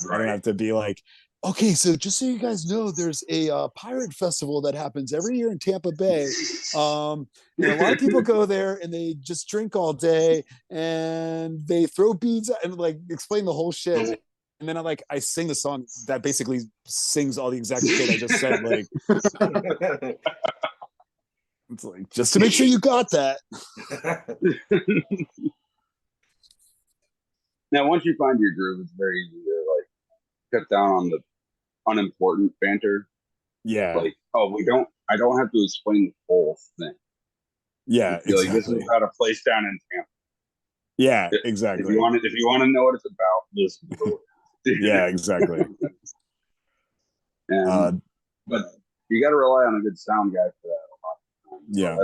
I don't have to be like, okay, so just so you guys know, there's a pirate festival that happens every year in Tampa Bay. And a lot of people go there and they just drink all day and they throw beads and like explain the whole shit. And then I sing the song that basically sings all the exact shit I just said. Like, it's like, just to make sure you got that. Now, once you find your groove, it's very easy to like cut down on the unimportant banter. Yeah. Like, I don't have to explain the whole thing. Yeah, exactly. Like, this is about a place down in Tampa. Yeah, exactly. If you want to know what it's about, listen to it. Yeah, exactly. But you got to rely on a good sound guy for that a lot of times. Yeah.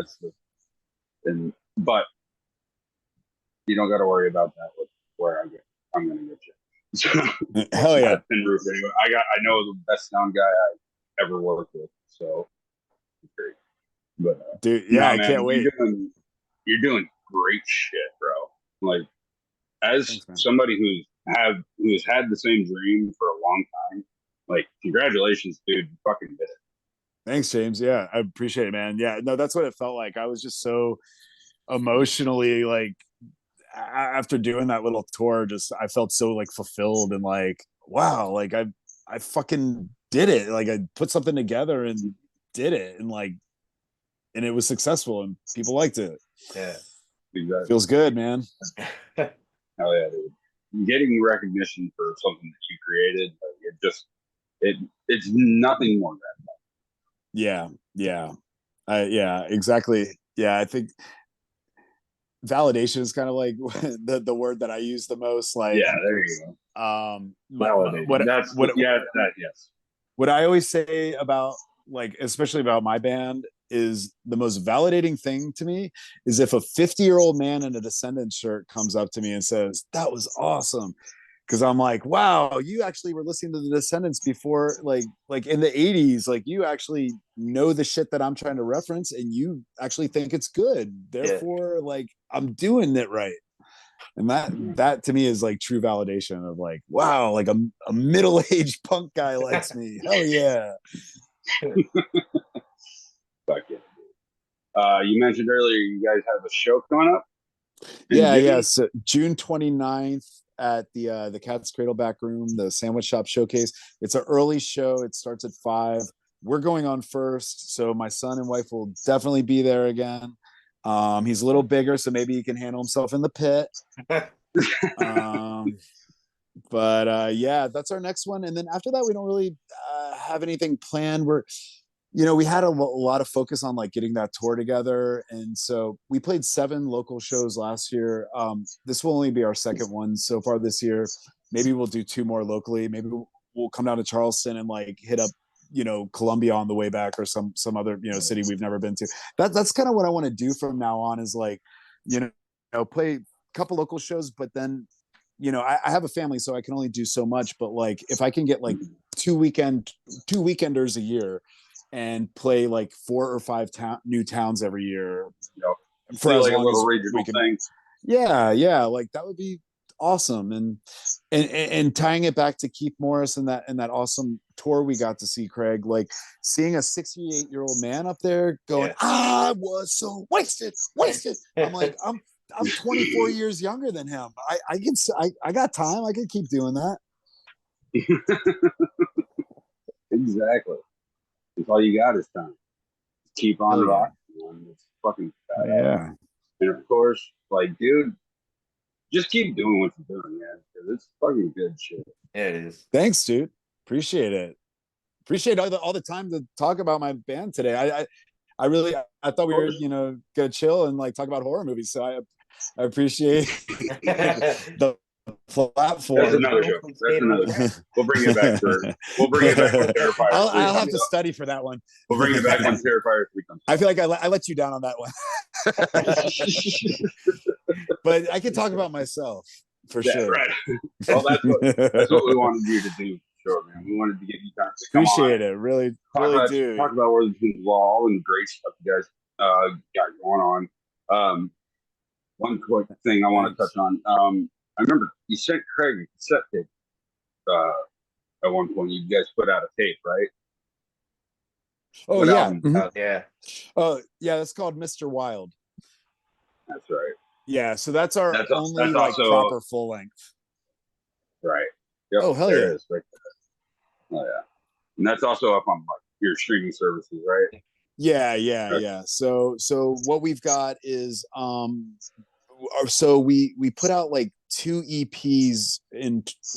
But you don't got to worry about that with where I'm going to get you. Hell yeah. Roof anyway. I know the best sound guy I ever worked with, so it's great. But dude, yeah, I can't wait. You're doing great shit, bro. Like, as somebody who's had the same dream for a long time, like, congratulations, dude. You fucking did it. Thanks, James. Yeah, I appreciate it, man. Yeah, no, that's what it felt like. I was just so emotionally like, after doing that little tour, just I felt so like fulfilled and like, wow, like I fucking did it. Like I put something together and did it, and like and it was successful and people liked it. Yeah. Exactly. Feels good, man. Oh yeah, dude. Getting recognition for something that you created, it's nothing more than that. Yeah, yeah, exactly. Yeah, I think validation is kind of like the word that I use the most. Like, Yeah, there you go. Validation. Yes. What I always say about, like, especially about my band, is the most validating thing to me is if a 50-year-old man in a Descendants shirt comes up to me and says, "That was awesome." Because I'm like, wow, you actually were listening to the Descendants before, like in the 80s. Like, you actually know the shit that I'm trying to reference and you actually think it's good. Therefore, like, I'm doing it right. And that to me is like true validation of like, wow, like a middle-aged punk guy likes me. Hell yeah. Fuck yeah. You mentioned earlier you guys have a show coming up. Yeah. So June 29th at the Cat's Cradle Back Room, the Sandwich Shop Showcase. It's an early show. It starts at 5. We're going on first, so my son and wife will definitely be there again. He's a little bigger, so maybe he can handle himself in the pit. But yeah, that's our next one. And then after that, we don't really have anything planned. We had a lot of focus on like getting that tour together. And so we played 7 local shows last year. This will only be our second one so far this year. Maybe we'll do 2 more locally. Maybe we'll come down to Charleston and like hit up, Columbia on the way back, or some other, city we've never been to. That's kind of what I want to do from now on, is like, play a couple local shows, but then, I have a family, so I can only do so much. But like, if I can get like 2 weekenders a year and play like 4 or 5 new towns every year, for as like long a little regional thing. Yeah, like that would be awesome. And tying it back to Keith Morris and that awesome tour we got to see, Craig, like seeing a 68-year-old man up there going, I was so wasted. I'm like, I'm 24 years younger than him. I got time. I can keep doing that. Exactly. That's all you got is time. Keep on rocking. It's fucking badass. Yeah. And of course, like, dude, just keep doing what you're doing, man. Because it's fucking good shit. Yeah, it is. Thanks, dude. Appreciate it. Appreciate all the time to talk about my band today. I thought we were, gonna chill and like talk about horror movies. So I appreciate the platform. That's another show. We'll bring it back for Terrifier. I'll have to study for that one. We'll bring it back when Terrifier 3 comes. I feel like I let you down on that one. But I can talk about myself for sure. Right. Well, that's what we wanted you to do. Sure, man. We wanted to get you time to come appreciate on. it. Really do. Talk about Worthington's Law, all the great stuff you guys got going on. One quick thing I want to touch on. I remember you sent Craig a cassette tape at one point. You guys put out a tape, right? Oh, what yeah. Album? Yeah. Oh, yeah. That's called Mr. Wild. That's right. Yeah. So that's our only that's like also, proper full length. Right. Yep, oh, hell there yeah. It is, right there. Oh, yeah. And that's also up on like your streaming services, right? Yeah. So what we've got is so we put out like 2 EPs,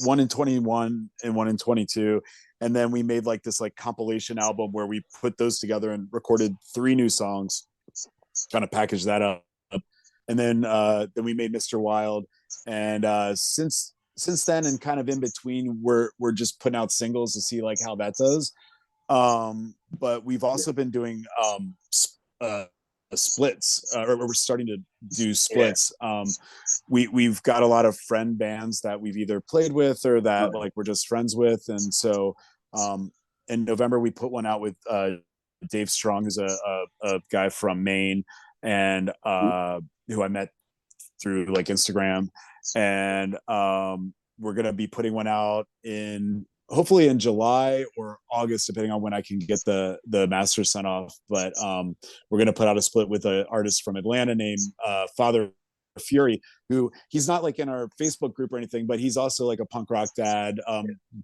one in 21 and one in 22, and then we made like this like compilation album where we put those together and recorded 3 new songs, kind of packaged that up, and then we made Mr. Wild, and since then and kind of in between we're just putting out singles to see like how that does. But we've also been doing splits, or we're starting to do splits. We've got a lot of friend bands that we've either played with or that like we're just friends with, and so in November we put one out with Dave Strong, who's a guy from Maine, and who I met through like Instagram, and we're gonna be putting one out hopefully in July or August, depending on when I can get the master sent off. But we're gonna put out a split with an artist from Atlanta named Father Fury, who he's not like in our Facebook group or anything, but he's also like a punk rock dad,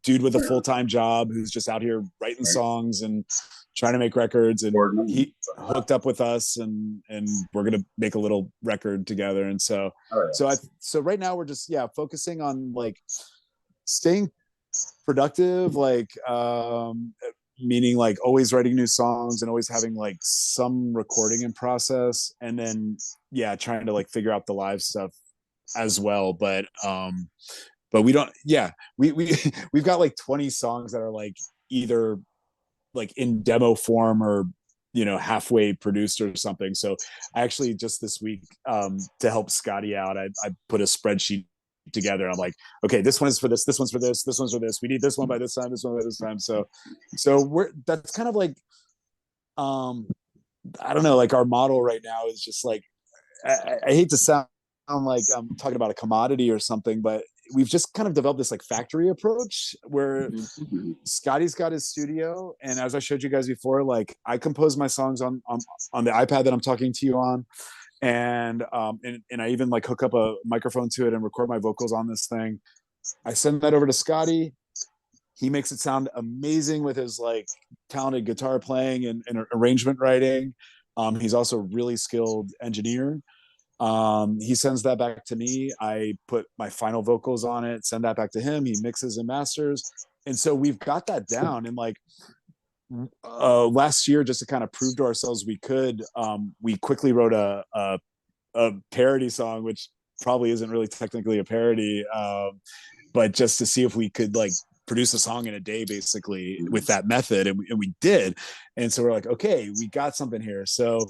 dude with a full-time job who's just out here writing songs and trying to make records. And he hooked up with us, and we're gonna make a little record together. And so right now we're just focusing on like staying productive, like meaning like always writing new songs and always having like some recording in process, and then trying to like figure out the live stuff as well. But we don't we've got like 20 songs that are like either like in demo form or halfway produced or something. So I actually just this week, to help Scotty out, I put a spreadsheet together. I'm like, okay, this one is for this one's for this one's for this, we need this one by this time, this one by this time. So that's kind of like I don't know, like our model right now is just like, I hate to sound like I'm talking about a commodity or something, but we've just kind of developed this like factory approach where Scotty's got his studio, and as I showed you guys before, like I compose my songs on the iPad that I'm talking to you on, and I even like hook up a microphone to it and record my vocals on this thing. I send that over to Scotty. He makes it sound amazing with his like talented guitar playing and arrangement writing. He's also a really skilled engineer. He sends that back to me. I put my final vocals on it, send that back to him. He mixes and masters. And so we've got that down. And like last year, just to kind of prove to ourselves we could, we quickly wrote a parody song, which probably isn't really technically a parody, but just to see if we could like produce a song in a day basically with that method, and we did. And so we're like, okay, we got something here. So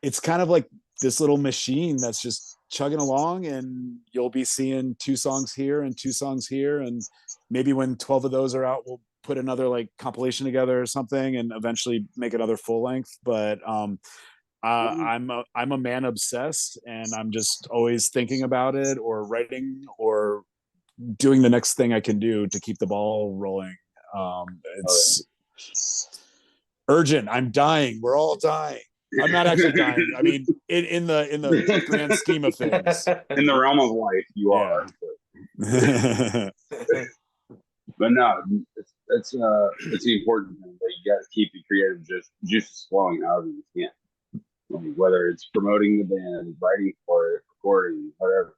it's kind of like this little machine that's just chugging along, and you'll be seeing 2 songs here and 2 songs here, and maybe when 12 of those are out, we'll put another like compilation together or something and eventually make another full length. But I'm a man obsessed, and I'm just always thinking about it or writing or doing the next thing I can do to keep the ball rolling. It's urgent. I'm dying. We're all dying. I'm not actually dying. I mean, in the grand scheme of things, in the realm of life, you are. But no, it's the important thing that you got to keep the creative juices flowing however you can. Like, whether it's promoting the band, writing for it, recording, whatever,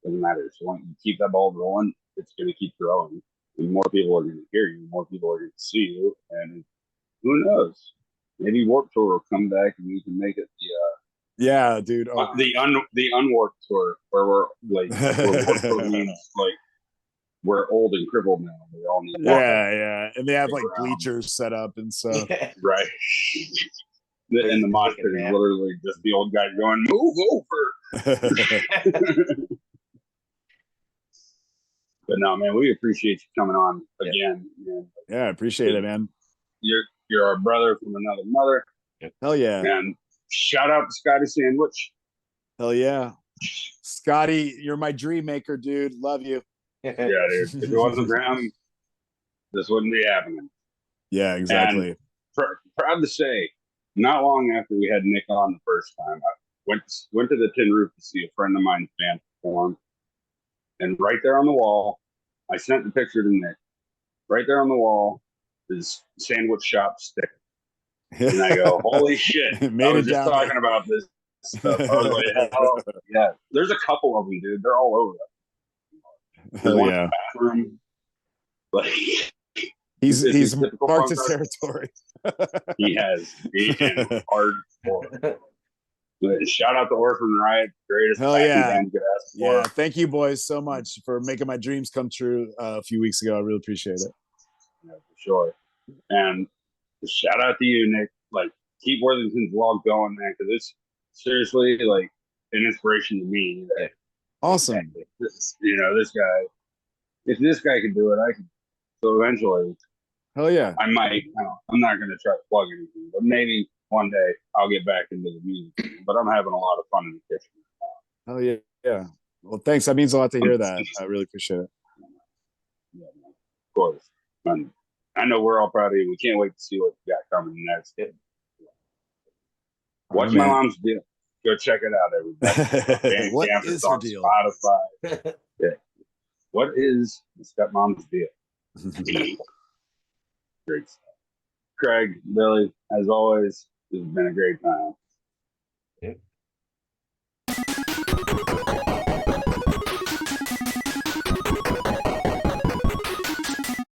doesn't matter. So once you keep that ball rolling, it's going to keep growing, and more people are going to hear you, more people are going to see you, and who knows? Maybe Warped Tour will come back and we can make it the dude. The unwarped tour, where we're like, where Warped Tour means like we're old and crippled now. We all need and they have like bleachers set up and stuff. Right. And the mosh pit is literally just the old guy going, "Move over." But no, man, we appreciate you coming on again, man. Yeah, I appreciate it, man. You're our brother from another mother. Hell yeah. And shout out to Scotty Sandwich. Hell yeah. Scotty, you're my dream maker, dude. Love you. Yeah, dude. If it wasn't for him, this wouldn't be happening. Yeah, exactly. And proud to say, not long after we had Nick on the first time, I went to the Tin Roof to see a friend of mine's band perform. And right there on the wall, I sent the picture to Nick. Right there on the wall is Sandwich Shop sticker. And I go, holy shit. I was just talking about this stuff. I was like, oh, yeah. There's a couple of them, dude. They're all over. There's one in the bathroom. Like, he's marked his territory. He has. He is hardcore. Shout out to Orphan Riot, greatest band you could ask for. Yeah, thank you boys so much for making my dreams come true a few weeks ago. I really appreciate it. Yeah, for sure. And shout out to you, Nick. Like, keep Worthington's vlog going, man, because it's seriously like an inspiration to me. Awesome. This guy. If this guy can do it, I can. So eventually, hell yeah, I might. I'm not going to try to plug anything, but maybe one day I'll get back into the music. But I'm having a lot of fun in the kitchen. Hell yeah, yeah. Well, thanks. That means a lot to hear that. I really appreciate it. Yeah, of course. And I know we're all proud of you. We can't wait to see what you got coming next. Watch my mom's deal. Go check it out, everybody. What Bandcamp, is it's her on deal? Spotify. Yeah. What is the stepmom's deal? Great stuff. Craig, Billy, as always, this has been a great time.